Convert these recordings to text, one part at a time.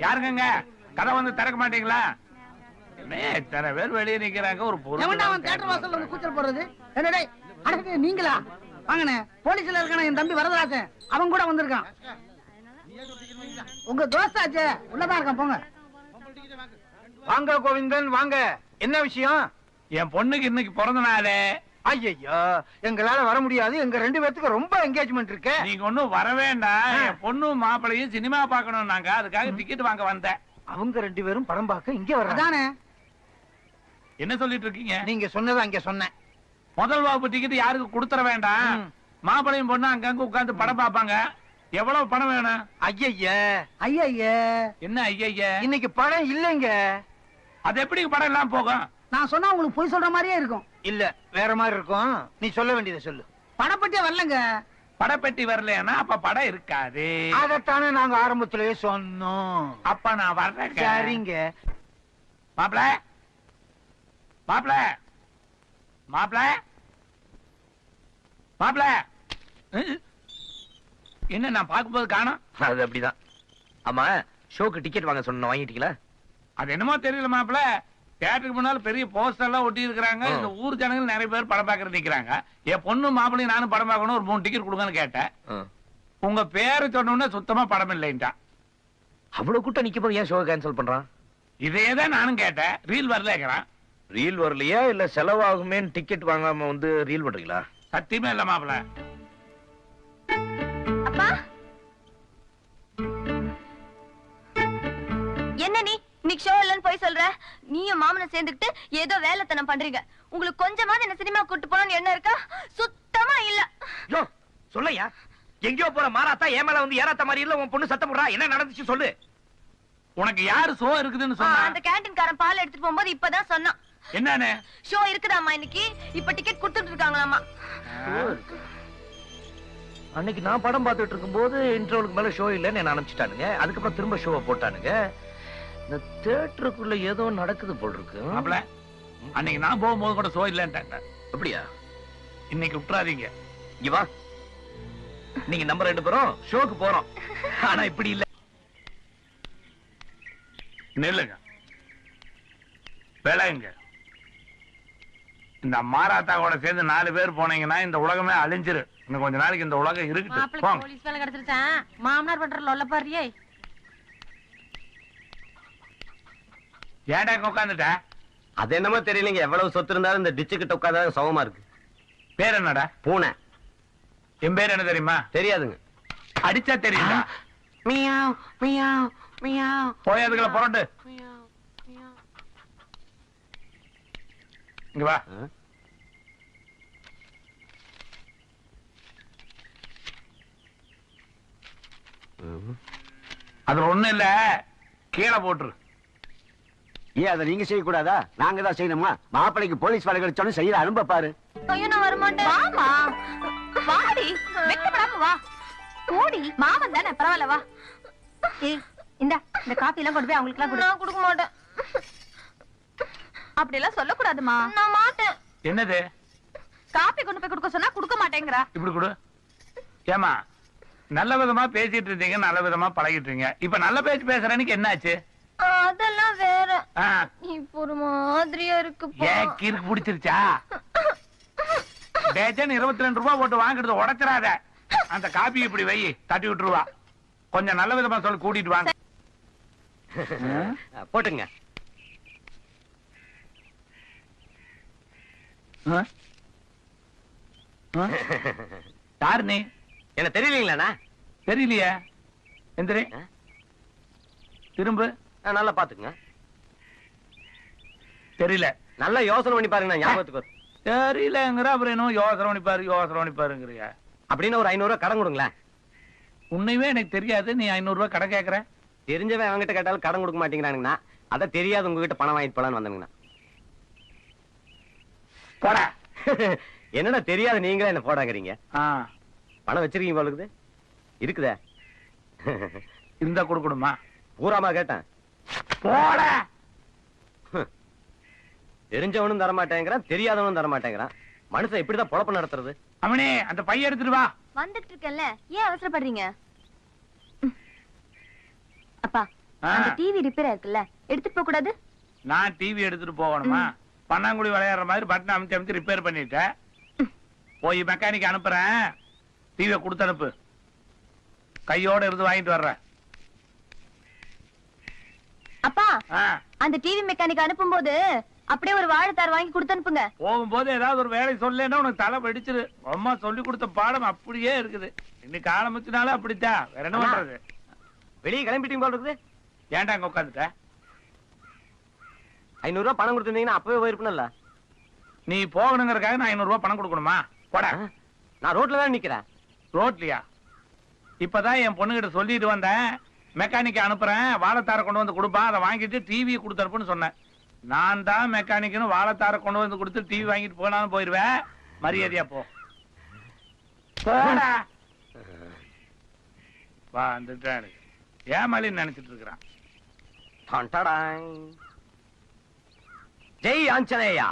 யாருங்க கதை வந்து திறக்க மாட்டீங்களா? இத்தனை பேர் வெளியே நிக்கிறாங்க. ஒரு கூச்சல் போடுறது நீங்களா? வாங்கண்ணே, போலீஸ்ல இருக்கான என் தம்பி வரதராஜன், அவன் கூட வந்திருக்கான். உங்க தோஸ்தாச்சே, உள்ளதான் இருக்கான். போங்க. வாங்க கோவிந்தன், வாங்க. என்ன விஷயம்? என் பொண்ணுக்கு இன்னைக்கு பிறந்த நாளே. ஐயா, எங்களால வர முடியாது. எங்க 2 பேத்துக்கு ரொம்ப என்கேஜ்மெண்ட் இருக்கு. நீங்க ஒண்ணும் வர வேண்டாம். என் பொண்ணு மாப்பிளையும் சினிமா பாக்கணும். நாங்க அதுக்காக டிக்கெட் வாங்க வந்தேன். அவங்க 2 பேரும் படம் பார்க்க இங்க வர்றாங்க. என்ன சொல்லிட்டு இருக்கீங்க? நீங்க சொன்னதை அங்க சொன்னேன். முதல் வகுப்பு டிக்கெட் யாருக்கு கொடுத்துற வேண்டாம். மாப்பிளையும் பொண்ணு அங்கங்க உட்கார்ந்து படம் பாப்பாங்க. எவ்வளவு பணம் வேணும்? ஐயா என்ன ஐயா? இன்னைக்கு படம் இல்லைங்க. அது எப்படி படம் எல்லாம் போகும்? நான் சொன்னா உங்களுக்கு போய் சொல்ற மாதிரியே இருக்கும். இல்ல, வேற மாதிரி இருக்கும். நீ சொல்ல வேண்டியதை சொல்லு. படப்பட்டியே வரலங்க. படப்பெட்டி வரலன்னா அப்ப படம் இருக்காது. அதத்தானே நாங்க ஆரம்பத்திலேயே சொன்னோம். அப்ப நான் வர்றேன். சரிங்க. மாப்பிள மாப்பிள மாப்பிள மாப்பிள, என்ன நான் பார்க்கும்போது காணோம்? அது அப்படிதான். ஆமா, ஷோக்கு டிக்கெட் வாங்க சொன்ன வாங்கிட்டீங்களா? அது என்னமோ தெரியல மாப்பிள. தியேட்டருக்கு முன்னால பெரிய போஸ்டர் எல்லாம் ஒட்டி இருக்காங்க. இந்த ஊர் ஜனங்கள் நிறைய பேர் படம் பார்க்கறது நிக்கிறாங்க. என் பொண்ணு மாப்பிளையும் நானும் படம் பார்க்கணும். ஒரு 3 டிக்கெட் கொடுங்கன்னு கேட்டேன். உங்க பேரை சொன்னோம்னா சுத்தமா படம் இல்லைன்ட்டா. அவ்வளவு கூட்டம் நிக்கும் போது ஏன் ஷோ கேன்சல் பண்றான்? இதேதான் நானும் கேட்டேன். ரீல் வரலங்கிறான். ரீல் வரலையா இல்ல செலவாகுமே டிக்கெட் வாங்காம வந்து ரீல் பண்றீங்களா? சத்தியமே இல்ல மாப்பிள. அப்பா, என்ன நீ இன்னைக்கு ஷோ இல்லன்னு போய் சொல்ற? நீயும் மாமனும் சேர்ந்துக்கிட்டு ஏதோ வேலைத்தனம் பண்றீங்க. உங்களுக்கு கொஞ்சமாவது என்ன சினிமா கூட்டு போனோம்னு என்ன இருக்கா? சுத்தமா இல்ல. யோ சொல்லையா, எங்கயோ போற மாராத்தா ஏமேல வந்து ஏறாத்த மாதிரி இல்ல. உன் பொண்ணு சத்தம் போடுறா. என்ன நடந்துச்சு சொல்லு. உனக்கு யாரு ஷோ இருக்குதுன்னு சொன்னா? அந்த கேண்டீன்காரன் பால் எடுத்துட்டு போகும்போது இப்பதான் சொன்னான். என்னன்னு? ஷோ இருக்குதாமா இன்னைக்கு. இப்ப டிக்கெட் கொடுத்துட்டு இருக்காங்களாமா. அன்னைக்கு நான் படம் பார்த்துட்டு இருக்கும்போது இன்டர்வலுக்கு மேல ஷோ இல்லன்னு என்ன அனுப்பிச்சிட்டானுங்க. அதுக்கப்புறம் திரும்ப ஷோவை போட்டானுங்க. இந்த தியேட்டருக்குள்ள ஏதோ நடக்குது போல் இருக்கு. மாப்பிள, அன்னைக்கு நான் போகும்போது கூட ஷோ இல்லன்ட்டாங்க. அப்படியா? இன்னைக்கு விட்டுறாதீங்க. இங்க வா, நீங்க நம்ம 2 பேரும் ஷோக்கு போறோம். ஆனா இப்படி இல்ல. நெல்லுங்க விலகுங்க. இந்த மாராத்தாவோட சேர்ந்து 4 பேர் போனீங்கன்னா இந்த உலகமே அழிஞ்சிரு. இன்னும் கொஞ்ச நாளைக்கு இந்த உலகம் இருக்கு. போலீஸ் வேலை கிடைச்சிருச்சான். மாமனார் பண்ற லொல்ல பாரியே. ஏன்டா உட்காந்துட்ட? அது என்னமோ தெரியலங்க. எவ்வளவு சொத்து இருந்தாலும் இந்த டிச்சு கிட்ட உட்கார்ந்தா சௌகமா இருக்கு. பேர் என்னடா? பூனை. என் பேர் என்ன தெரியுமா? தெரியாதுங்க. அடிச்சா தெரியுதா? Meow meow meow. போய் அதுக்குள்ள புரண்டு. இங்க வா. அதுல ஒண்ணு இல்ல, கீழே போட்டுரு. ஏன் அதை நீங்க செய்யக்கூடாதா? நாங்க தான் செய்யணுமா? மாப்பிளைக்கு போலீஸ் வேலை கிடைச்சாலும் செய்யற அனுபவ பாரு. ஐயோ, நான் வர மாட்டேன். வாமா, வாடி, வெட்டப்படாம வா. கூடி மாமன் தானே, பரவாயில்ல வா. இந்த காபி எல்லாம் கொண்டு போய் அவங்களுக்கு எல்லாம் கொடு. நான் கொடுக்க மாட்டேன். அப்படி எல்லாம் சொல்லக்கூடாதுமா. நான் மாட்டேன். என்னது? காபி கொண்டு போய் கொடுக்க சொன்னா கொடுக்க மாட்டேங்கிறா. இப்படி கொடு. ஏமா, நல்ல விதமா பேசிட்டு இருந்தீங்க, நல்ல விதமா பழகிட்டு இருக்கீங்க. இப்ப நல்ல பேச்சு பேசுறேன்னு என்னாச்சு? அதெல்லாம் வேற. இப்ப ஒரு மாதிரியா இருக்கு. கிறுக்கு பிடிச்சிருச்சா? டேஜன் 22 ரூபாய் போட்டு வாங்குறது உடைச்சிடாத. அந்த காபி இப்படி வை, தட்டி விட்டுருவா. கொஞ்சம் நல்ல விதமா சொல்லி கூட்டிட்டு வாங்க. போட்டுங்க. யாரு நீ? என்ன தெரியலீங்களா? தெரியலையே. எந்திரி, திரும்ப. நல்லா பாத்துங்க. தெரியல. நல்லா யோசனை பண்ணி பாருங்க. ஞாபகத்துக்கு வரும். தெரியலங்கிற அப்புறம் என்ன யோசனை பண்ணிப்பாருங்கிறியா? அப்படின்னு ஒரு 500 ரூபாய் கடன் கொடுங்களேன். உன்னையுமே எனக்கு தெரியாது, நீ 500 ரூபாய் கடன் கேட்கற? தெரிஞ்சவன் அவங்ககிட்ட கேட்டாலும் கடன் கொடுக்க மாட்டேங்கிறானுங்கண்ணா. அத தெரியாது உங்ககிட்ட பணம் வாங்கிட்டு போலான்னு வந்தேங்கண்ணா. போட. என்னடா தெரியாது, நீங்களே என்ன போடாங்கிறீங்க. பணம் வச்சிருக்கீங்க போல இருக்குது. இருக்குதே. இருந்தா கொடுக்கணுமா? பூராமா கேட்டேன். போட. தெரிஞ்சவனும் தரமாட்டேங்கிறான், தெரியாதவனும் தரமாட்டேங்கிறான். மனுஷன் எப்படிதான் பொழப்பு நடத்துறது? அம்மனே அந்த பைய எடுத்துட்டு வா. வந்துட்டு இருக்கேன்ல, ஏன் அவசரப்படுறீங்க? அப்பா, அந்த டிவி ரிப்பேர் இருக்குல்ல, எடுத்துட்டு போக கூடாது? நான் டிவி எடுத்துட்டு போகணுமா? பன்னாங்குடி விளையாடுற மாதிரி பட்டன் அமைச்சு அமைச்சு ரிப்பேர் பண்ணிட்டேன். போய் மெக்கானிக் அனுப்புறேன், டிவியை கொடுத்து அனுப்பு. கையோட இருந்து வாங்கிட்டு வர்றேன். அப்பா, அந்த டிவி மெக்கானிக் அனுப்பும் போது அப்படியே ஒரு வாழைத்தார் வாங்கி கொடுத்து அனுப்புங்க. போகும்போது ஏதாவது ஒரு வேலை சொல்லேன்னா உனக்கு தலை வெடிச்சிரு. அம்மா சொல்லி கொடுத்த பாடம் அப்படியே இருக்குது. இன்னைக்கு ஆரம்பிச்சனால அப்படித்தான், வேற என்ன பண்றது? வெளியே கிளம்பிட்டீங்க போல இருக்குது. ஏன்டா அங்க உட்காந்துட்ட? 500 ரூபாய் பணம் கொடுத்துருந்தீங்கன்னா அப்பவே போயிருப்பேன்ல. நீ போகணுங்கிறதுக்காக நான் 500 ரூபாய் பணம் கொடுக்கணுமா? போடா. நான் ரோட்ல தான் நிக்கிறேன். ரோட்லயா? இப்பதான் என் பொண்ணுகிட்ட சொல்லிட்டு வந்தேன், மெக்கானிக் அனுப்புறேன், வாழைத்தார கொண்டு வந்து கொடுப்பான், அதை வாங்கிட்டு டிவியை கொடுத்தனுப்புன்னு சொன்னேன். நான் தான் மெக்கானிக்னு வாழைத்தார கொண்டு வந்து கொடுத்து டிவி வாங்கிட்டு போனாலும் போயிருவேன். மரியாதையா போ. போடா. வா, வந்துட்டாரு. ஏமாலின்னு நினைச்சிட்டு இருக்கிறான். ஜெய் ஆஞ்சநேயா.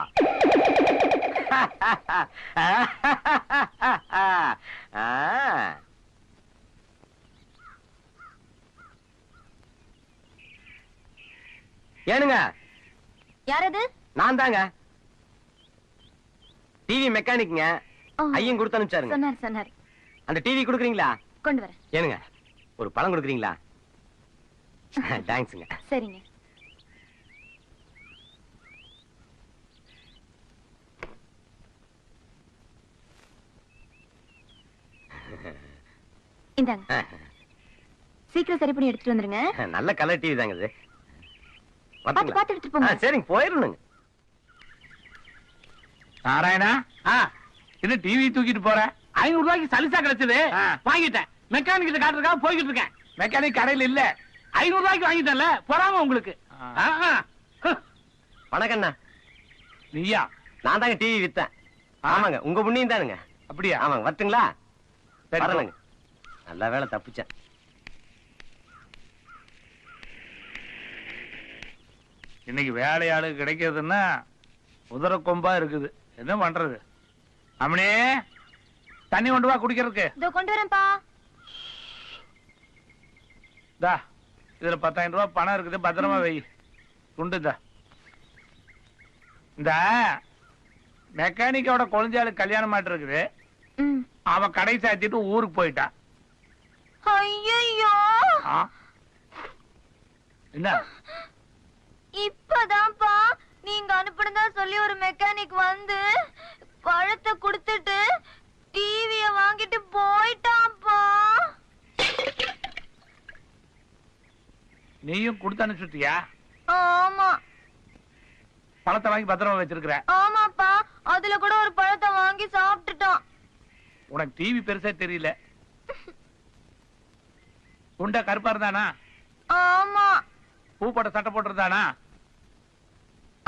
ஏனுங்க, யாரது? நான் தாங்க டிவி மெக்கானிக்ங்க. ஐயன் கொடுத்து அனுப்பிச்சாருங்க. சொன்னார். அந்த டிவி கொடுக்குறீங்களா? கொண்டு வரேன். ஏனுங்க, ஒரு பழம் கொடுக்குறீங்களா? தேங்க்ஸ்ங்க. சரிங்க. இந்தாங்க, சீக்கிரம் சரி பண்ணி எடுத்துட்டு வந்துருங்க. நல்ல கலர் டிவி தாங்க இது. பார்த்து எடுத்துட்டு போங்க. சரிங்க, போயிடணுங்க. நாராயணா, இது டிவி தூக்கிட்டு போற? 500 ரூபாய்க்கு சலிசா கிடைச்சது, வாங்கிட்டேன். மெக்கானிக் கிட்ட காட்டுறதுக்காக போய்கிட்டு இருக்கேன். மெக்கானிக் கடையில் இல்ல. 500 ரூபாய்க்கு வாங்கிட்டேன்ல, பொறாம உங்களுக்கு. வணக்கண்ணா. நீயா? நான் தாங்க டிவி வித்தேன். ஆமாங்க, உங்க புண்ணியம் தானுங்க. அப்படியா? ஆமாங்க, வரட்டுங்களா? சரி, வரலங்க. நல்ல வேலை தப்பிச்சேன். இன்னைக்கு வேலையாளு கிடைக்கிறதுன்னா உதர கொம்பா இருக்குது. என்ன பண்றது? அம்மனே, தண்ணி கொண்டு வா குடிக்கிறதுக்கு. இதோ கொண்டு வரேன்ப்பா. தா, இதுல 10,000 ரூபாய் பணம் இருக்குது, பத்திரமா வை. துண்டுதா. இந்த மெக்கானிக்கோட குழந்தையாளுக்கு கல்யாணம் மாட்டு இருக்குது. அவன் கடை சாத்திட்டு ஊருக்கு போயிட்டான். ஐயோ, என்ன? இப்பதான்ப்பா நீங்க அனுப்புனதா சொல்லி ஒரு மெக்கானிக் வந்து பழத்தை கொடுத்துட்டு டிவிய வாங்கிட்டு போயிட்டான்ப்பா. நீயும் கொடுத்து அனுப்பிச்சுட்டியா? ஆமா. பழத்தை வாங்கி பத்திரமா வச்சிருக்கிற? ஆமாப்பா, அதுல கூட ஒரு பழத்தை வாங்கி சாப்பிட்டுட்டான். உனக்கு டிவி பெருசா தெரியல. உண்டா கருப்பா இருந்தானா? ஆமா. பூ போட்ட சட்டை போட்டிருந்தானா?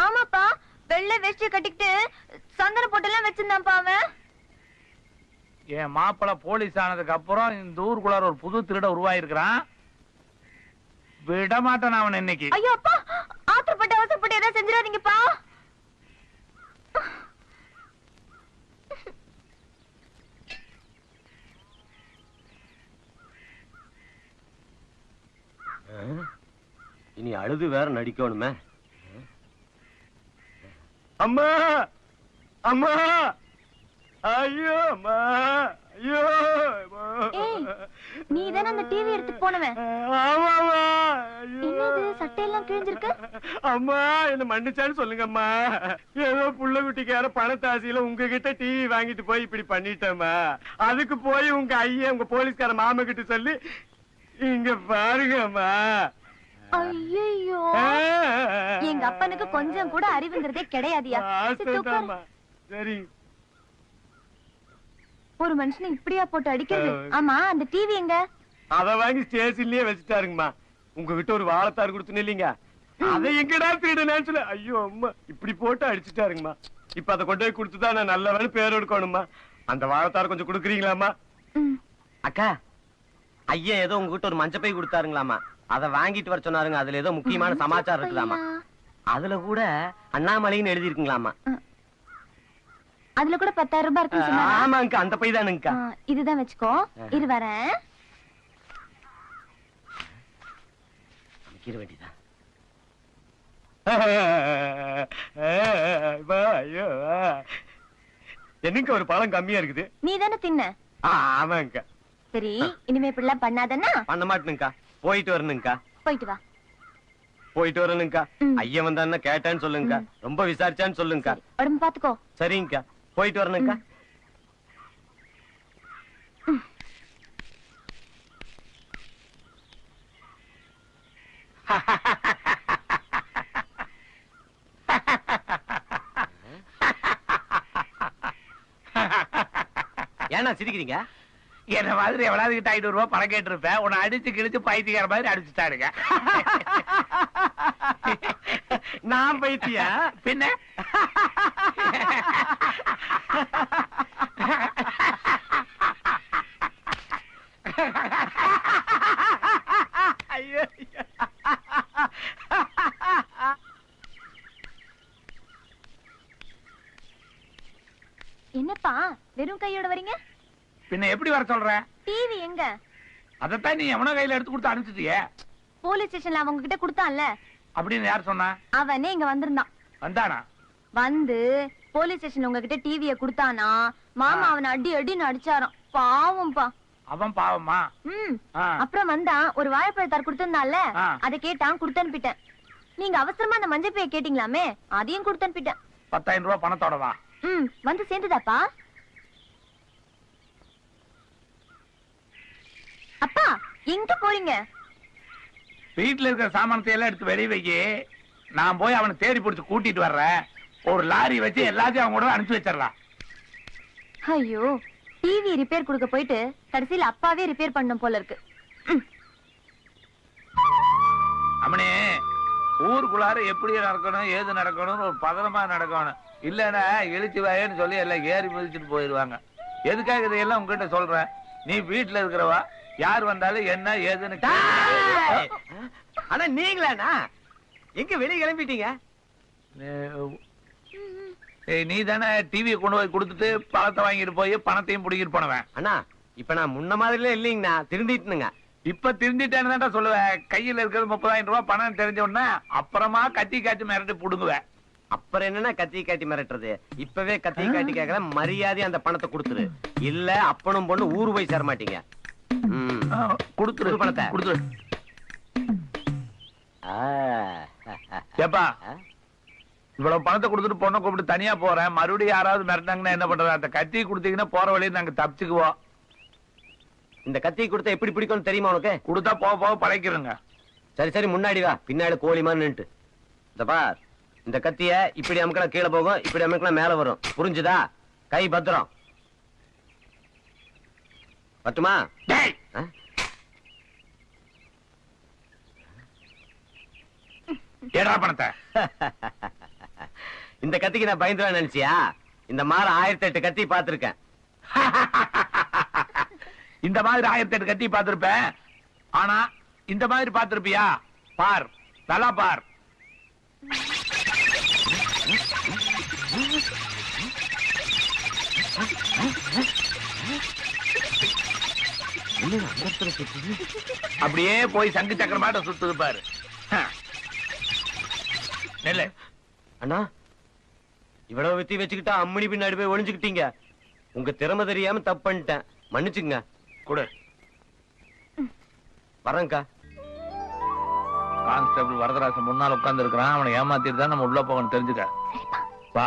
ஆமாப்பா, வெள்ளை வேஷ்டி கட்டிக்கிட்டு சந்தன போட்டெல்லாம் வச்சிருந்தான்ப்பா அவன். என் மாப்பிள்ள போலீஸ் ஆனதுக்கு அப்புறம் இந்த ஊருக்குள்ளார ஒரு புது திருட உருவாயிருக்கிறான். விட மாட்டான் அவன் இன்னைக்கு. ஐயோ அப்பா, ஆத்திரப்பட்டு அவசரப்பட்டு ஏதாவது செஞ்சிடாதீங்கப்பா. இனி அழுது வேற நடிக்கணுமே. அம்மா, அம்மா, ஐயோ அம்மா, ஐயோ. நீ தானே அந்த டிவி எடுத்து போனவன்? ஆமாமா. என்னது சட்டையெல்லாம் கிழிஞ்சிருக்கு? அம்மா, என்ன மன்னிச்சான்னு சொல்லுங்கம்மா. ஏதோ புள்ள குட்டிக்கார பணத்தாசியில உங்ககிட்ட டிவி வாங்கிட்டு போய் இப்படி பண்ணிட்டேம்மா. அதுக்கு போய் உங்க ஐயா உங்க போலீஸ்கார மாமா கிட்ட சொல்லி இங்க பாருங்கம்மா. ஐயோ, எங்க அப்பனுக்கு கொஞ்சம் கூட அறிவுங்கிறதே கிடையாதியா. சரி, ஒரு மனுஷனை இப்படியா போட்டு அடிக்கிறது? ஆமா, அந்த டிவி எங்க? அத வாங்கி ஸ்டேஷன்லயே வச்சுட்டாருங்கம்மா. உங்ககிட்ட ஒரு வாழைத்தார் கொடுத்துன்னு இல்லீங்க, அதை எங்கடா திருடுனேன்னு சொல்லி ஐயோ அம்மா இப்படி போட்டு அடிச்சுட்டாருங்கம்மா. இப்ப அதை கொண்டு போய் கொடுத்துதான் நான் நல்ல வேலை பேர் எடுக்கணும்மா. அந்த வாழைத்தார் கொஞ்சம் கொடுக்குறீங்களாம்மா? அக்கா, ஐயா ஏதோ உங்ககிட்ட ஒரு மஞ்சப்பை கொடுத்தாருங்களாமா, அதை வாங்கிட்டு வர சொன்னாருங்க. அதுல ஏதோ முக்கியமான சமாச்சாரம் இருக்குதாமா. அதுல கூட அண்ணாமலைன்னு எழுதி இருக்குங்களாமா. அதுல கூட 10,000 ரூபாய் இருக்குன்னு சொன்னாரா? ஆமாங்கக்கா, அந்த பை தானுங்கக்கா. இதுதான் வச்சுக்கோ. இரு வரேன். நிக்கிற வேண்டியதா? என்னங்க ஒரு பழம் கம்மியா இருக்குது? நீ தானே தின்ன. ஆமாங்கக்கா. சரி, இனிமே இப்படிலாம் பண்ணாதன்னா? பண்ண மாட்டேனுங்கக்கா. போயிட்டு வரணுங்கக்கா. போயிட்டு வா. போயிட்டு வரணுங்கக்கா. ஐயன் வந்தான்னு கேட்டான்னு சொல்லுங்கக்கா. ரொம்ப விசாரிச்சான்னு சொல்லுங்கக்கா. உடம்பு பாத்துக்கோ. சரிங்கக்கா, போயிட்டு வரணுங்கக்கா. ஏன்னா சிரிக்கிறீங்க? என்ன மாதிரி எவ்வளவு கிட்ட 500 ரூபாய் பணம் கேட்டிருப்பேன். உன்னை அடிச்சு கிழிச்சு பைத்தியக்கார மாதிரி அடிச்சுட்டாருங்க. நான் பைத்தியா? பின்ன ஐயோ, என்னப்பா வெறும் கையோட வரீங்க? பின்ன எப்படி வர சொல்ற? டிவி எங்க? அதத்தான் நீ எவனோ கையில எடுத்து கொடுத்து அனுப்பிச்சிட்டியே. போலீஸ் ஸ்டேஷன்ல அவங்க கிட்ட கொடுத்தான்ல. அப்படின்னு யார் சொன்னா? அவனே இங்க வந்திருந்தான். வந்தானா? வந்து போலீஸ் ஸ்டேஷன் உங்ககிட்ட டிவிய குடுத்தானா, மாமா அவனை அடி அடின்னு அடிச்சாராம். பாவம்பா. அவன் பாவமா? அப்புறம் வந்தா ஒரு வாழைப்பழத்தார் கொடுத்திருந்தால, அதை கேட்டான், கொடுத்து அனுப்பிட்டேன். நீங்க அவசரமா அந்த மஞ்சள் பைய கேட்டீங்களாமே, அதையும் கொடுத்து அனுப்பிட்டேன். 10,000 ரூபாய் பணத்தோட வா. வந்து சேர்ந்துதாப்பா? அப்பா எங்க போறீங்க? வீட்டுல இருக்கிற சாமானத்தை எல்லாம் எடுத்து வெளியே வைக்கி. நான் போய் அவனை தேடி பிடிச்சு கூட்டிட்டு வர்றேன். ஒரு லாரி வச்சு எல்லாத்தையும் அவங்க கூட அனுப்பிச்சு வச்சிடலாம். ஐயோ, டிவி ரிப்பேர் கொடுக்க போயிட்டு கடைசியில் அப்பாவே ரிப்பேர் பண்ணும் போல இருக்கு. அம்மனே, ஊருக்குள்ளார எப்படி நடக்கணும் ஏது நடக்கணும்னு ஒரு பதனமா நடக்கணும். இல்லன்னா எழுச்சி வாயன்னு சொல்லி எல்லாம் ஏறி மிதிச்சுட்டு போயிடுவாங்க. எதுக்காக இதையெல்லாம் உங்ககிட்ட சொல்றேன்? நீ வீட்டுல இருக்கிறவா, யார் வந்தாலும் என்ன ஏதுன்னு. ஆனா நீங்களாண்ணா எங்க வெளியே கிளம்பிட்டீங்க? நீ தானே டிவியை கொண்டு போய் கொடுத்துட்டு பழத்தை வாங்கிட்டு போய் பணத்தையும் பிடிக்கிட்டு போனவன். அண்ணா இப்ப நான் முன்ன மாதிரில இல்லீங்கண்ணா, திருந்திட்டுனுங்க. இப்ப திருந்திட்டேன்னு தான் சொல்லுவேன். கையில இருக்கிறது 30,000 ரூபாய் பணம் தெரிஞ்ச உடனே அப்புறமா கத்தி காய்ச்சி மிரட்டி புடுங்குவேன். அப்புறம் என்னன்னா கத்தி காட்டி மிரட்டுறது? இப்பவே கத்தி காட்டி கேட்கல, மரியாதை அந்த பணத்தை கொடுத்துரு. இல்ல அப்பனும் பொண்ணு ஊரு போய் சேர மாட்டீங்க. கொடுத்துரு பணத்தை கொடுத்துரு. ஏப்பா, இவ்வளவு பணத்தை கொடுத்துட்டு பொண்ணை கூப்பிட்டு தனியா போறேன். மறுபடியும் யாராவது மிரட்டாங்கன்னா என்ன பண்றது? அந்த கத்தி கொடுத்தீங்கன்னா போற வழியில நாங்க தப்பிச்சுக்குவோம். இந்த கத்தி கொடுத்தா எப்படி பிடிக்கும்னு தெரியுமா உனக்கு? கொடுத்தா போக போக பழைக்கிறோங்க. சரி சரி, முன்னாடி வா, பின்னாடி கோழிமான்னு. இந்த பார், இந்த கத்திய இப்படி அமுக்கலாம் கீழே போகும், இப்படி அமுக்கலாம் மேல வரும். புரிஞ்சுதா? கை பத்திரம். பட்டுமா? ஏடா பணத்தை. இந்த கத்திக்கு நான் பயந்துருவேன் நினைச்சியா? இந்த மாதிரி 1008 கத்தி பாத்திருக்கேன். இந்த மாதிரி 1008 கத்தி பார்த்திருப்பேன். ஆனா இந்த மாதிரி பார்த்திருப்பியா? பார், நல்லா பார். அப்படியே போய் சங்கு சக்கரமாட்ட சுத்துது பாரு. நெல்லு அண்ணா, இவ்வளவு வித்தி வச்சுக்கிட்டா அம்மணி பின்னாடி போய் ஒளிஞ்சுக்கிட்டீங்க. உங்க திறமை தெரியாம தப்பு பண்ணிட்டேன், மன்னிச்சுங்க. கொடு. வரேன்க்கா. கான்ஸ்டபிள் வரதராசன் முன்னால உட்கார்ந்து இருக்கிறான். அவனை ஏமாத்திட்டு தான் நம்ம உள்ள போகணும், தெரிஞ்சுக்க. வா.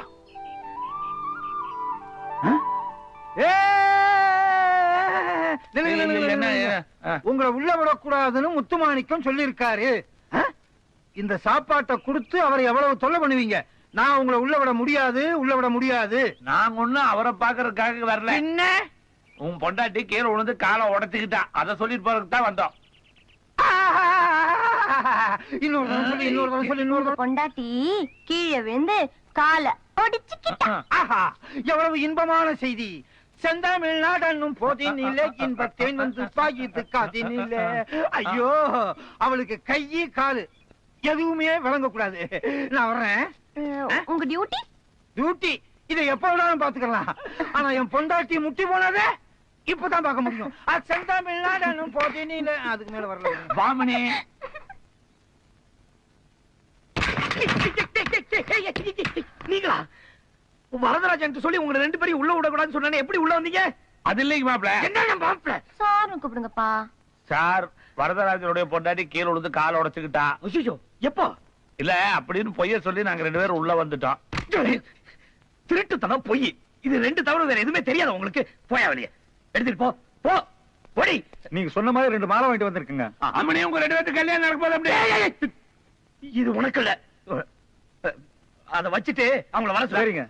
உங்களை உள்ள விடக்கூடாதுன்னு முத்துமாணிக்கம் சொல்லி இருக்காரு. இந்த சாப்பாட்டை கொடுத்து அவரை எவ்வளவு தொல்லை பண்ணுவீங்க? நான் உங்களை உள்ள விட முடியாது, உள்ள விட முடியாது. நாங்க ஒண்ணும் அவரை பாக்குறதுக்காக வரல. என்ன? உன் பொண்டாட்டி கீழே விழுந்து காலை உடைச்சுக்கிட்டா, அதை சொல்லிட்டு போறதுக்கு தான் வந்தோம். பொண்டாட்டி கீழே விழுந்து காலை ஒடிச்சுக்கிட்டா. எவ்வளவு இன்பமான செய்தி! செந்தமிழ்நாடன்னும் போதினிலே இன்பத்தேன் வந்து பாயித்து காதினிலே. ஐயோ, அவளுக்கு கையி காலு எதுவுமே வழங்க கூடாது. நான் வர்றேன். உங்க டியூட்டி? டியூட்டி இதை எப்ப வேணாலும் பாத்துக்கலாம். ஆனா என் பொண்டாட்டி முட்டி போனதே இப்பதான் பார்க்க முடியும். செந்தமிழ்நாடு போட்டி நீல அதுக்கு மேல வரல. வாமணி நீங்களா வரதராஜன் சொல்லி உங்க 2 பேரையும் உள்ள விடக்கூடாதுன்னு சொன்னேன். எப்படி உள்ள வந்தீங்க? அது இல்லைங்க மாப்பிள. என்ன மாப்பிள? சார்னு கூப்பிடுங்கப்பா. சார் வரதராஜனுடைய பொண்டாட்டி கீழே விழுந்து காலை உடைச்சுக்கிட்டா. ஐயோ எப்போ? இல்ல அப்படின்னு பொய்ய சொல்லி நாங்க 2 பேரும் உள்ள வந்துட்டோம். திருட்டுத்தனம் பொய். இது 2 தவிர வேற எதுவுமே தெரியாது உங்களுக்கு. போயா வெளியே எடுத்துட்டு போ போ ஓடி. நீங்க சொன்ன மாதிரி 2 மாலை வாங்கிட்டு வந்திருக்குங்க. அம்மனி உங்க 2 பேருக்கு கல்யாணம் நடக்க போது அப்படியே. இது உனக்கு இல்ல. அத வச்சுட்டு அவங்கள வர சரிங்க.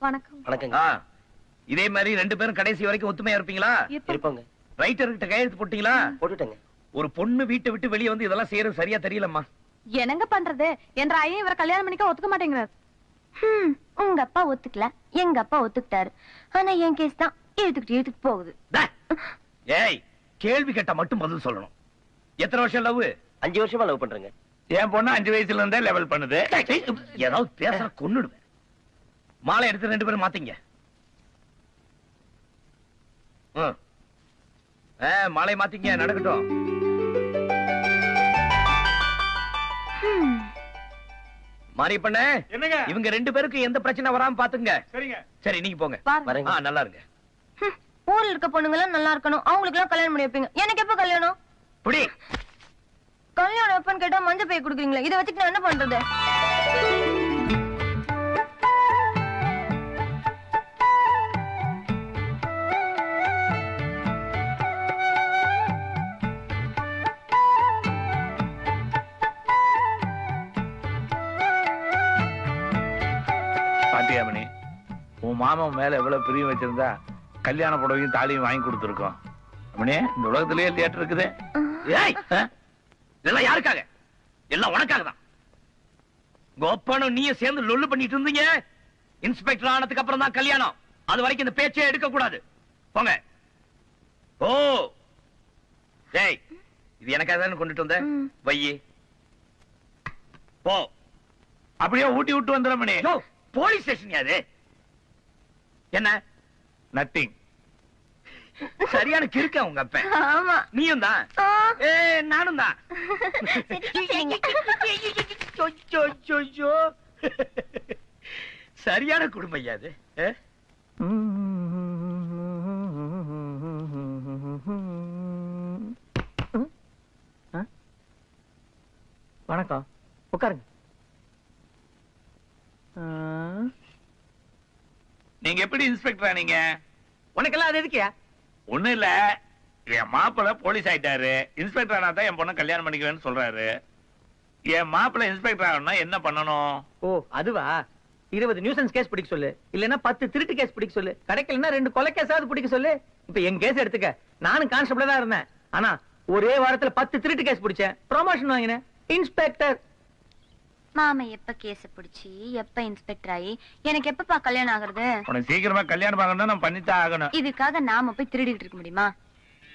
வணக்கம். வணக்கங்க. இதே மாதிரி 2 பேரும் கடைசி வரைக்கும் ஒத்துமையா இருப்பீங்களா? இருப்போங்க. ரைட்டர் கிட்ட கையெழுத்து போட்டீங்களா? போட்டுட்டேங்க. ஒரு பொண்ணு வீட்டை விட்டு வெளியே வந்து இதெல்லாம் செய்யறது சரியா தெரியலம்மா. என்னங்க பண்றது? என்ற ஐயன் இவரை கல்யாணம் பண்ணிக்க ஒத்துக்க மாட்டேங்கிறார். உங்க அப்பா ஒத்துக்கல, எங்க அப்பா ஒத்துக்கிட்டாரு. ஆனா என் கேஸ் தான் இழுத்துக்கிட்டு போகுது. ஏய், கேள்வி கேட்டா மட்டும் பதில் சொல்லணும். எத்தனை வருஷம் லவ்? 5 வருஷமா லவ் பண்றேங்க. என் பொண்ணு 5 வயசுல இருந்தே லெவல் பண்ணுது. ஏதாவது பேச கொன்னுடுவேன். மாலை எடுத்து 2 பேரும் மாத்தீங்க. மாலை மாத்தீங்க. நடக்கட்டும். மாறி பண்ண என்னங்க? இவங்க 2 பேருக்கு எந்த பிரச்சனை வராம பாத்துங்க. சரிங்க. சரி நீங்க போங்க. பாருங்க. நல்லா இருங்க. ஊர்ல இருக்க பொண்ணுங்க எல்லாம் நல்லா இருக்கணும், அவங்களுக்கு எல்லாம் கல்யாணம் பண்ணி வைப்பீங்க. எனக்கு எப்ப கல்யாணம்? புடி. கல்யாணம் எப்பன்னு கேட்டா மஞ்சள் பை குடுக்குறீங்களா? இதை வச்சுட்டு நான் என்ன பண்றது? பாட்டியாமணி உன் மாமன் மேல எவ்வளவு பிரியம் வச்சிருந்தா கல்யாண புடவையும் தாலியும் வாங்கி கொடுத்துருக்கோம். அம்மனே இந்த உலகத்திலேயே தியேட்டர் இருக்குது. ஏய், இதெல்லாம் யாருக்காக? எல்லாம் உனக்காக தான். கோப்பனும் நீயும் சேர்ந்து லொல்லு பண்ணிட்டு இருந்தீங்க. இன்ஸ்பெக்டர் ஆனதுக்கு அப்புறம் தான் கல்யாணம். அது வரைக்கும் இந்த பேச்சே எடுக்க கூடாது. போங்க. ஓ ஏய், இது எனக்காக தானே கொண்டுட்டு வந்த? வையே போ. அப்படியே ஊட்டி விட்டு வந்துடுறமணி. போலீஸ் ஸ்டேஷன் யாரு? என்ன? நத்திங். சரியான கிறுக்க உங்க அப்ப. ஆமா. நீயும் தான். நானும் தான். சரியான குடும்பம் ஐயா அது. வணக்கம், உட்காருங்க. நீங்க எப்படி இன்ஸ்பெக்டரா நீங்க? உனக்கெல்லாம் அது எதுக்கியா? ஒண்ணும் இல்ல, என் மாப்பிள்ள போலீஸ் ஆயிட்டாரு. இன்ஸ்பெக்டர் ஆனா தான் என் பொண்ணை கல்யாணம் பண்ணிக்குவேன்னு சொல்றாரு. என் மாப்பிள்ள இன்ஸ்பெக்டர் ஆகணும்னா என்ன பண்ணணும்? ஓ அதுவா? 20 நியூசன்ஸ் கேஸ் பிடிக்க சொல்லு, இல்லன்னா 10 திருட்டு கேஸ் பிடிக்க சொல்லு, கிடைக்கலன்னா 2 கொலை கேஸாவது பிடிக்க சொல்லு. இப்ப என் கேஸ் எடுத்துக்க. நானும் கான்ஸ்டபிளா தான் இருந்தேன். ஆனா ஒரே வாரத்துல 10 திருட்டு கேஸ் பிடிச்சேன், ப்ரமோஷன் வாங்கினேன், இன்ஸ்பெக்டர். மாமா எப்ப கேஸ் பிடிச்சி எப்ப இன்ஸ்பெக்டர் ஆகி எனக்கு எப்பப்பா கல்யாணம் ஆகுறது? உனக்கு சீக்கிரமா கல்யாணம் பார்க்கணும், நம்ம பண்ணித்தான் ஆகணும். இதுக்காக நாம போய் திருடிட்டு இருக்க முடியுமா?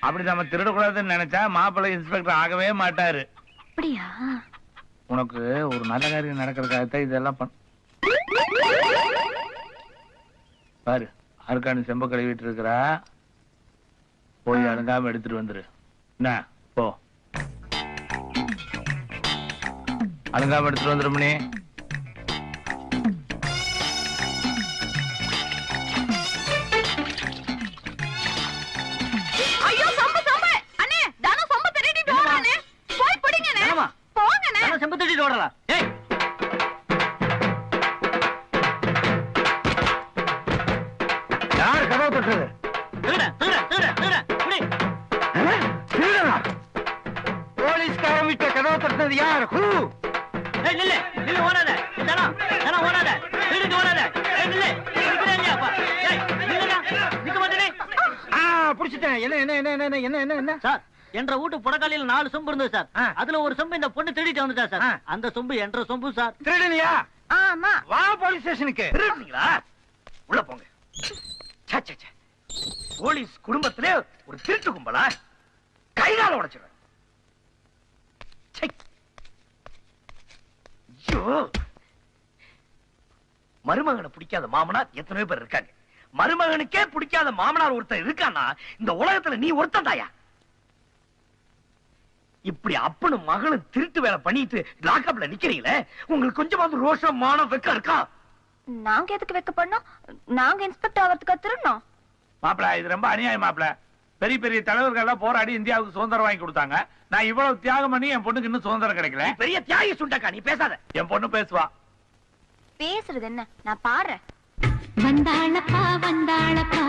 அப்படி நம்ம திருடக்கூடாதுன்னு நினைச்சா மாப்பிள்ளை இன்ஸ்பெக்டர் ஆகவே மாட்டாரு. அப்படியா? உனக்கு ஒரு நல்ல காரியம் நடக்கிறதுக்காகத்தான் இதெல்லாம் பாரு. அருக்காணி செம்ப கழுவிட்டு இருக்கிறா, போய் அழுங்காம எடுத்துட்டு வந்துரு. என்ன போ, அழுங்காம எடுத்துட்டு வந்துருமணி. ஐயோ சொம்பு சொம்பு அண்ணே, தான சொம்பு திருடிட்டு ஓடுறானே, போய் பிடிங்கனே. போங்கனே. நான் செம்பு தட்டிட்டு ஓடலாம். ஏய் யார் கதவு தட்டுறது? போலீஸ்காரன் வீட்டை கதவு தட்டுறது யார்? புடிச்சிட்டேன். என்ன என்ன என்ன என்ன என்ன என்ன என்ன சார், என்ற வீட்டு புடக்காலியில 4 சொம்பு இருந்தது சார். அதுல ஒரு சொம்பு இந்த பொண்ணு திருடிட்டு வந்துட்டா சார். அந்த சொம்பு என்ற சொம்பு சார். திருடனியா? ஆமா. வா போலீஸ் ஸ்டேஷனுக்கு. திருடுறீங்களா? உள்ள போங்க. ச்சே, ச்சே, ச்சே. போலீஸ் குடும்பத்திலே ஒரு திருட்டு கும்பலா? கைகால உடைச்சிடுறேன். ச்சே. ஐயோ, மருமகனை பிடிக்காத மாமனார் எத்தனையோ பேர் இருக்காங்க. மருமகனுக்கே பிடிக்காத மாமனார் ஒருத்தன் இருக்கானா இந்த உலகத்துல நீ ஒருத்தன் தாயா? இப்படி அப்பனும் மகனும் திருட்டு வேலை பண்ணிட்டு லாக்அப்ல நிக்கிறீங்களே, உங்களுக்கு கொஞ்சமாவது ரோஷம் மானம் வெக்கம் இருக்கா? நாங்க எதுக்கு வைக்க பண்ணோம்? நாங்க இன்ஸ்பெக்டர் ஆகிறதுக்கு திருடணும். மாப்பிள இது ரொம்ப அநியாயம் மாப்பிள. பெரிய பெரிய தலைவர்கள் எல்லாம் போராடி இந்தியாவுக்கு சுதந்திரம் வாங்கி கொடுத்தாங்க. நான் இவ்வளவு தியாகம் பண்ணி என் பொண்ணுக்கு இன்னும் சுதந்திரம் கிடைக்கல. நீ பெரிய தியாகி சுண்டக்கா, நீ பேசாத. என் பொண்ணு பேசுவா. பேசுறது என்ன, நான் பாடுறேன். வந்தாளப்பா வந்தாளப்பா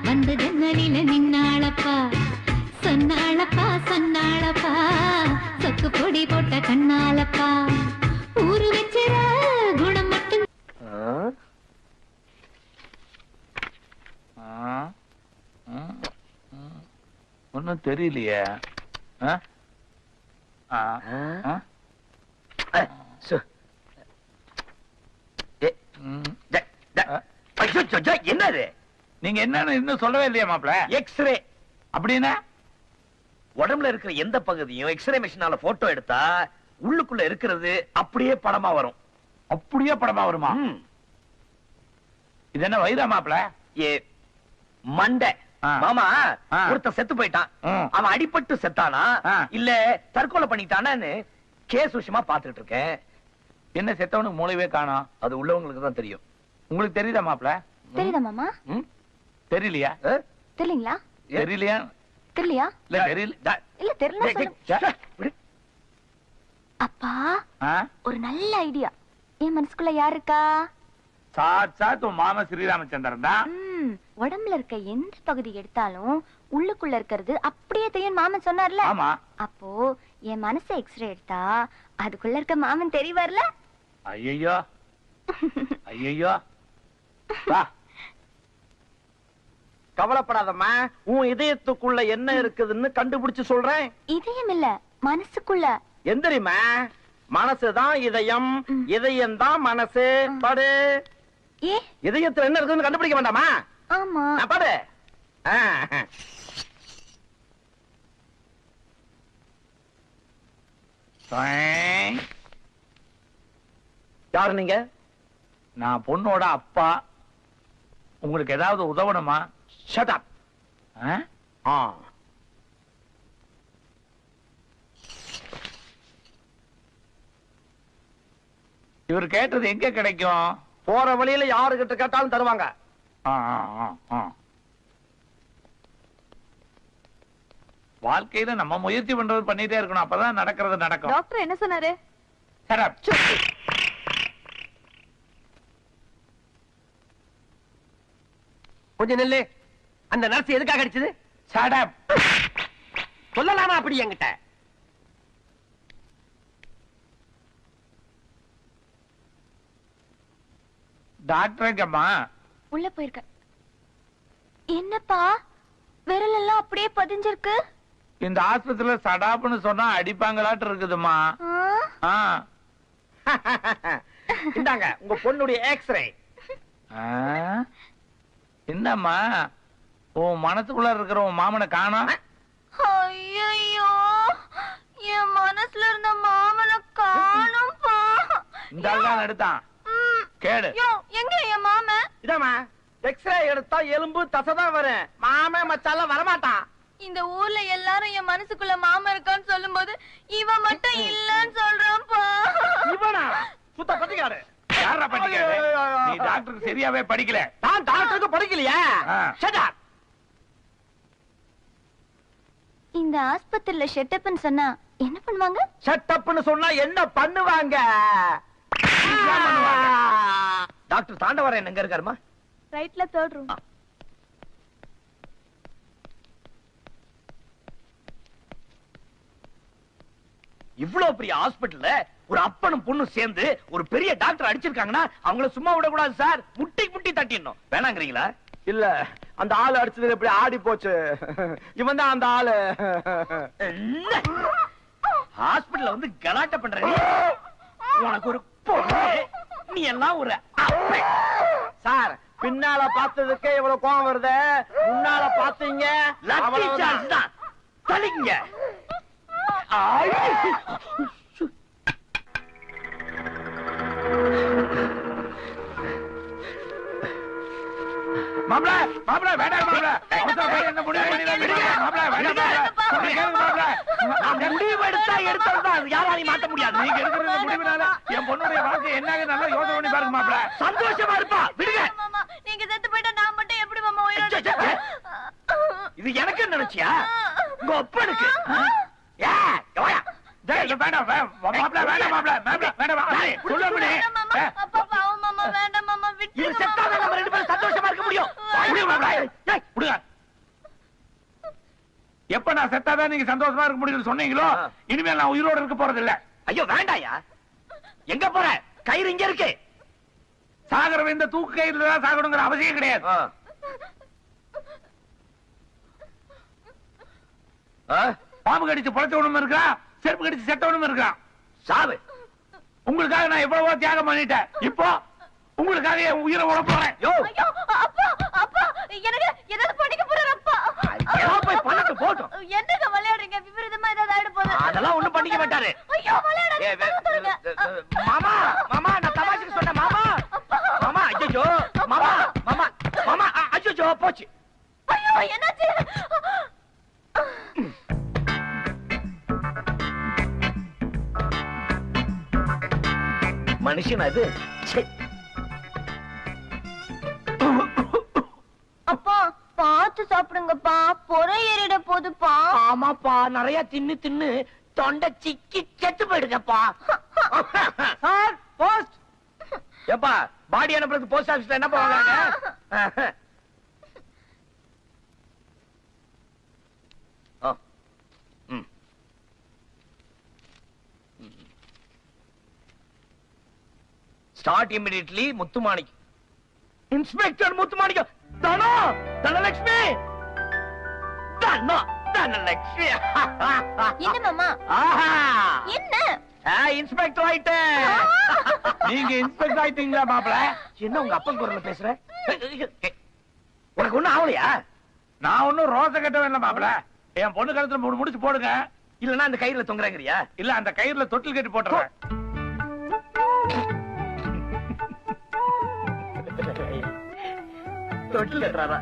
வந்து ஜன்னலில நின்னாளப்பா சொன்னாளப்பா சொன்னாளப்பா சொக்கு பொடி போட்ட கண்ணாலப்பா ஊரு வச்சிர குணம் மட்டும் ஒன்னும் தெரியலையே. என்னது நீங்க என்னன்னு இன்னும் சொல்லவே இல்லையா மாப்பிள? எக்ஸ்ரே அப்படின்னா உடம்புல இருக்கிற எந்த பகுதியும் எக்ஸ்ரே மிஷினால போட்டோ எடுத்தா உள்ளுக்குள்ள இருக்கிறது அப்படியே படமா வரும். அப்படியே படமா வருமா? இது என்ன வயிறா மாப்பிள? ஏ மண்டை மாமா, ஆ. ஒருத்தன் செத்து போயிட்டான். ம். அவன் அடிபட்டு செத்தானா ஆ. இல்ல தற்கொலை பண்ணிட்டானான்னு கேஸ் விஷயமா பாத்துட்டு இருக்கேன். என்ன செத்தவனுக்கு மூளைவே காணோம்? அது உள்ளவங்களுக்கு தான் தெரியும். உங்களுக்கு தெரியுதா மாப்பிள? தெரியுதா மாமா? ம்? தெரியலையா? தெரியலீங்களா? தெரியலையா? தெரியலையா? இல்ல தெரியல. இல்ல தெரியல. அப்பா ஆ? ஒரு நல்ல ஐடியா. என் மனசுக்குள்ள யார் இருக்கா? சாட்சாத் உன் மாமா ஸ்ரீராமச்சந்திரன் தான். உடம்புல இருக்க எந்த பகுதி எடுத்தாலும் உள்ளுக்குள்ள இருக்கிறது அப்படியே தெரியும் மாமன் சொன்னார்ல. ஆமா. அப்போ என் மனசை எக்ஸ்ரே எடுத்தா அதுக்குள்ள இருக்க மாமன் தெரியவார்ல. ஐயோ ஐயோ வா. கவலைப்படாதம்மா, உன் இதயத்துக்குள்ள என்ன இருக்குதுன்னு கண்டுபிடிச்சு சொல்றேன். இதயம் இல்ல, மனசுக்குள்ள. எந்திரிமா, மனசுதான் இதயம், இதயம் தான் மனசு. பாடு. ஏ இதயத்துல என்ன இருக்குன்னு கண்டுபிடிக்க வேண்டாமா? ஆமா. பாடு. யாரு நீங்க? நான் பொண்ணோட அப்பா. உங்களுக்கு ஏதாவது உதவணுமா? Shut up. இவர் கேட்டது எங்க கிடைக்கும்? போற வழியில யாருகிட்ட கேட்டாலும் தருவாங்க. வாழ்க்கையில நம்ம முயற்சி பண்றது பண்ணிட்டே இருக்கணும், அப்பதான் நடக்கிறது நடக்கும். டாக்டர் என்ன சொன்னாரு? Shut up. கொஞ்சம் நெல்லு. அந்த நர்ஸ் எதுக்காக அடிச்சது? Shut up. சொல்லலாமா அப்படி என்கிட்ட? டாக்டர் எங்கம்மா? உள்ள போயிருக்க. என்னப்பா விரல் எல்லாம் அப்படியே பதிஞ்சிருக்கு? இந்த ஆஸ்பத்திரியில சடாப்னு சொன்னா அடிப்பாங்களாட்டு இருக்குதுமா. இந்தாங்க உங்க பொண்ணுடைய எக்ஸ்ரே. என்னம்மா உன் மனசுக்குள்ள இருக்கிற உன் மாமனை காணோம்? ஐயோ, என் மனசுல இருந்த மாமனை காணோம்பா. இந்த ஆள் தான் எடுத்தான். கேடு. எங்க என் மாமன்? இதாமா, எக்ஸ்ரே எடுத்தா எலும்பு தசைதான் வரும். மாமன் மச்சால வரமாட்டான். இந்த ஊர்ல எல்லாரும் என் மனசுக்குள்ள மாமன் இருக்கான்னு சொல்லும்போது இவன் மட்டும் இல்லன்னு சொல்றான்ப்பா. இவனா சுத்த பட்டிக்காடு. யாரா படிக்கிறது? நீ டாக்டருக்கு சரியாவே படிக்கல. நான் டாக்டருக்கு படிக்கலையா? Shut up. இந்த ஆஸ்பத்திரியில ஷெட்டப்னு சொன்னா என்ன பண்ணுவாங்க? ஷட் அப்னு சொன்னா என்ன பண்ணுவாங்க? டாக்டர் தாண்டவரன் எங்க இருக்காருமா? ரைட்ல 3rd ரூம். இவ்வளவு பெரிய ஹாஸ்பிடல்ல ஒரு அப்பனும் பொண்ணும் சேர்ந்து ஒரு பெரிய டாக்டர் அடிச்சிருக்காங்கன்னா அவங்கள சும்மா விடக்கூடாது சார். முட்டி முட்டி தட்டிடணும். வேணாங்கிறீங்களா? இல்ல, அந்த ஆளு அடிச்சது எப்படி ஆடி போச்சு. இவன் தான் அந்த ஆளு. ஹாஸ்பிடல்ல வந்து கலாட்ட பண்ற நீ, உனக்கு ஒரு பொண்ணு, நீ எல்லாம் ஒரு அப்பன். சார், பின்னால பார்த்ததுக்கே இவ்வளவு கோவம் வருது, முன்னால பாத்தீங்க லக்கி சான்ஸ் தான். தள்ளிங்க. மாப்ள மாப்ள வேண்டாம் மாப்ள அவசரப்பட்டு என்ன முடிவு பண்ணிடாதீங்க மாப்ள வேண்டாம் மாப்ள சொல்றேன் கேளுங்க மாப்ள நான் முடிவு எடுத்ததுதான் யாராலையும் மாத்த முடியாது. நீங்க எடுக்கிற இந்த முடிவுனால என் பொண்ணுடைய வாழ்க்கை என்னாக நல்லா யோசனை பண்ணி பாருங்க மாப்ள சந்தோஷமா இருப்பா. விடுங்க. மாமா நீங்க செத்து போயிட்டா நான் மட்டும் எப்படி மாமா உயிரோட ச்சே, ச்சே. இது எனக்கு நினைச்சியா? உங்க அப்பனுக்கு வேண்டாம் மாப்ள வேண்டாம் மாப்ள மாப்ள வேண்டாம் சொல்ல மாமா அப்பா பாவம் மாமா வேண்டாம் மாமா விட்டு இது செத்தாதான் நம்ம ரெண்டு பேரும் சந்தோஷமா இருக்க முடியும். விடுங்க. எப்ப நான் செத்தாதான் நீங்க சந்தோஷமா இருக்க முடியும்னு சொன்னீங்களோ இனிமேல் நான் உயிரோட இருக்க போறது இல்ல. ஐயோ வேண்டாயா. எங்க போற? கயிறு இங்க இருக்கு. சாகர இந்த தூக்கு கயிறுல தான் சாகணுங்கிற அவசியம் கிடையாது. பாம்பு கடிச்சு பொழைச்சவனும் இருக்கான், செருப்பு கடிச்சு செத்தவனும் இருக்கான். சாவு. உங்களுக்காக நான் எவ்வளவோ தியாகம் பண்ணிட்டேன். இப்போ உங்களுக்காக என் உயிரை விட போறேன். ஐயோ அப்பா அப்பா எனக்கு ஏதாவது பண்ணிக்க போறாரு அப்பா. போய் பண்ணட்டு போட்டும். என்னங்க விளையாடுறீங்க? விபரீதமா ஏதாவது ஆயிட போகுது. அதெல்லாம் ஒண்ணும் பண்ணிக்க மாட்டாரு. ஐயோ விளையாடுங்க. மாமா மாமா நான் தமாஷுக்கு சொன்னேன் மாமா. மாமா ஐயோ மாமா மாமா மாமா ஐயோ போச்சு. ஐயோ என்னாச்சு? மனுஷன் அது. அப்பா பார்த்து சாப்பிடுங்கப்பா, பொறை ஏறிட போதுப்பா. ஆமாப்பா நிறைய தின்னு தின்னு தொண்டை சிக்கி செத்து போயிடுங்கப்பா. Sir post. ஏப்பா பாடி அனுப்புறது போஸ்ட் ஆபீஸ்ல என்ன போவாங்க? Start immediately Muthumanik. Inspector Muthumanickam. Dhano Dhanalakshmi Dhano Dhanalakshmi. என்ன மாமா? ஆஹா என்ன இன்ஸ்பெக்டர் ஆயிட்டு. நீங்க இன்ஸ்பெக்டர் ஆயிட்டீங்களா மாப்ள? என்ன உங்க அப்பன் குரல்ல பேசுற? உனக்கு ஒண்ணும் ஆகலையா? நான் ஒன்னும் ரோச கட்டவே இல்ல மாப்ள. என் பொண்ணு கழுத்துல மூணு முடிச்சு போடுங்க. இல்லன்னா அந்த கயிறுல தொங்குறாங்கறியா? இல்ல அந்த கயிறுல தொட்டில் கட்டி போட்டுறேன். தொட்டில் கட்டுறாரா?